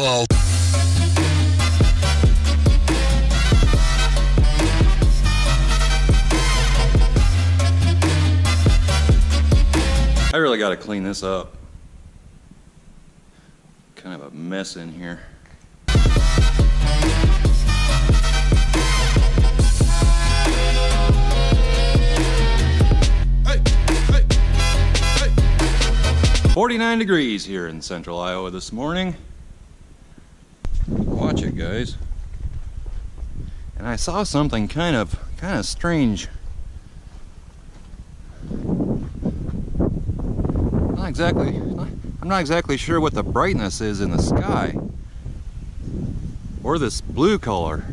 lol. I really got to clean this up. Kind of a mess in here. Hey, hey, hey. 49 degrees here in central Iowa this morning. Watch it, guys. And I saw something kind of strange. I'm not exactly sure what the brightness is in the sky or this blue color.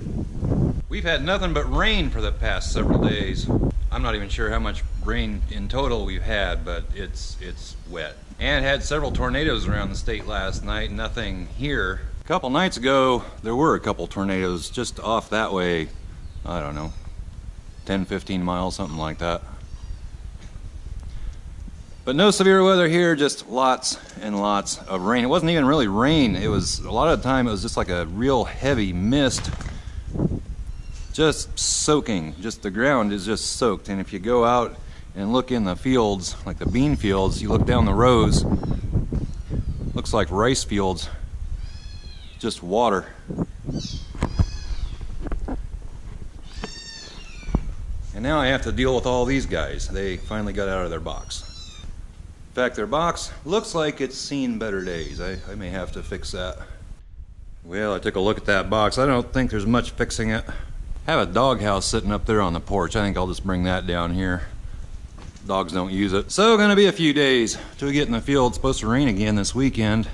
We've had nothing but rain for the past several days. I'm not even sure how much rain in total we've had, but it's wet. And had several tornadoes around the state last night, nothing here. A couple nights ago, there were a couple tornadoes just off that way, I don't know, 10, 15 miles, something like that. But no severe weather here, just lots and lots of rain. It wasn't even really rain. It was, a lot of the time, it was just like a real heavy mist. Just soaking, just the ground is just soaked. And if you go out and look in the fields, like the bean fields, you look down the rows, looks like rice fields, just water. And now I have to deal with all these guys. They finally got out of their box. In fact, their box looks like it's seen better days. I may have to fix that. Well, I took a look at that box. I don't think there's much fixing it. I have a doghouse sitting up there on the porch. I think I'll just bring that down here. Dogs don't use it. So, gonna be a few days till we get in the field. It's supposed to rain again this weekend.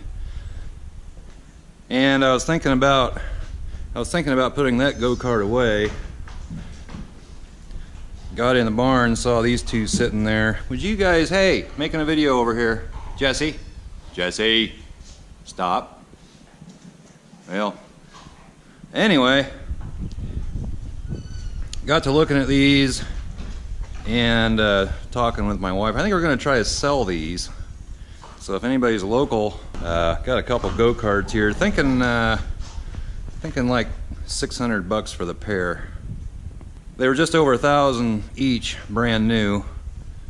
And I was thinking about putting that go-kart away. Got in the barn, saw these two sitting there. Would you guys, hey, making a video over here. Jesse, stop. Well, anyway, got to looking at these and talking with my wife. I think we're gonna try to sell these. So if anybody's local, got a couple go-karts here. Thinking like 600 bucks for the pair. They were just over 1,000 each, brand new.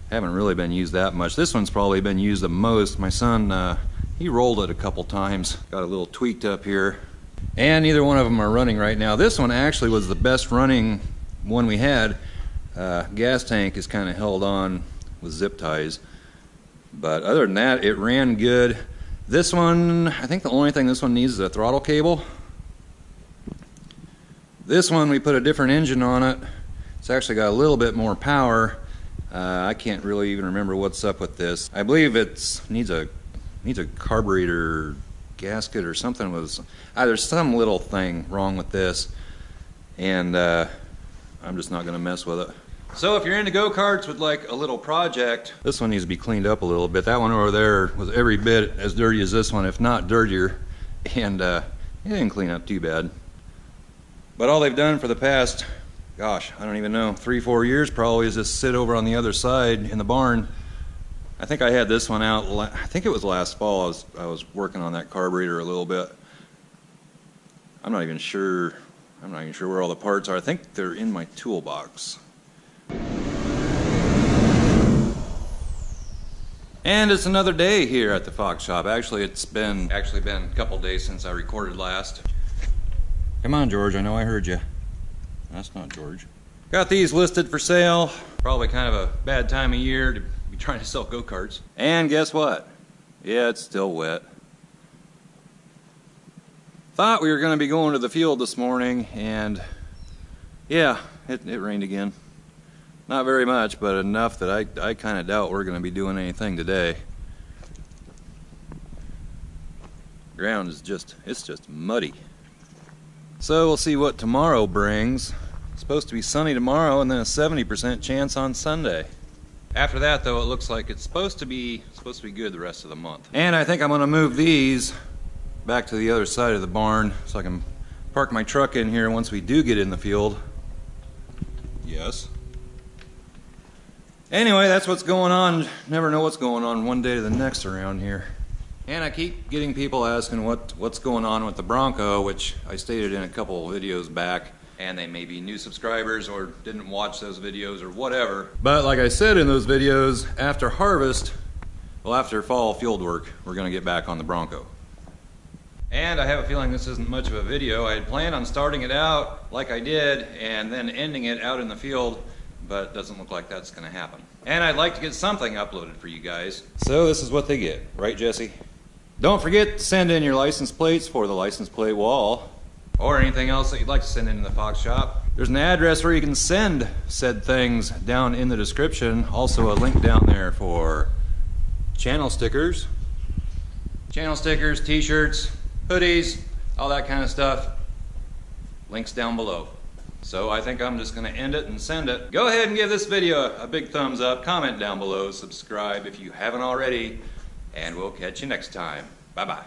Haven't really been used that much. This one's probably been used the most. My son, he rolled it a couple times. Got a little tweaked up here. And neither one of them are running right now. This one actually was the best running one we had. Gas tank is kind of held on with zip ties. But other than that, it ran good. This one, I think the only thing this one needs is a throttle cable. This one, we put a different engine on it. It's actually got a little bit more power. I can't really even remember what's up with this. I believe it needs a carburetor gasket or something. There's some little thing wrong with this, and I'm just not going to mess with it. So if you're into go-karts with like a little project, this one needs to be cleaned up a little bit. That one over there was every bit as dirty as this one, if not dirtier, and it didn't clean up too bad. But all they've done for the past, gosh, I don't even know, 3-4 years probably, is just sit over on the other side in the barn. I think I had this one out, I think it was last fall. I was working on that carburetor a little bit. I'm not even sure where all the parts are. I think they're in my toolbox. And it's another day here at the Fox shop. Actually, it's been a couple days since I recorded last. Come on, George, I know I heard you. That's not George. Got these listed for sale. Probably kind of a bad time of year to be trying to sell go-karts. And guess what? Yeah, it's still wet. Thought we were going to be going to the field this morning, and yeah, it rained again. Not very much, but enough that I kind of doubt we're going to be doing anything today. Ground is just muddy. So we'll see what tomorrow brings. It's supposed to be sunny tomorrow and then a 70% chance on Sunday. After that though, it looks like it's supposed to be good the rest of the month. And I think I'm going to move these back to the other side of the barn so I can park my truck in here once we do get in the field. Yes. Anyway, that's what's going on. Never know what's going on one day to the next around here. And I keep getting people asking what's going on with the Bronco, which I stated in a couple videos back, and they may be new subscribers or didn't watch those videos or whatever. But like I said in those videos, after harvest, well, after fall field work, we're going to get back on the Bronco. And I have a feeling this isn't much of a video. I had planned on starting it out like I did and then ending it out in the field, but it doesn't look like that's going to happen. And I'd like to get something uploaded for you guys. So this is what they get, right, Jesse? Don't forget to send in your license plates for the license plate wall, or anything else that you'd like to send in the Fox shop. There's an address where you can send said things down in the description. Also a link down there for channel stickers, t-shirts, hoodies, all that kind of stuff. Links down below. So I think I'm just going to end it and send it. Go ahead and give this video a big thumbs up, comment down below, subscribe if you haven't already, and we'll catch you next time. Bye-bye.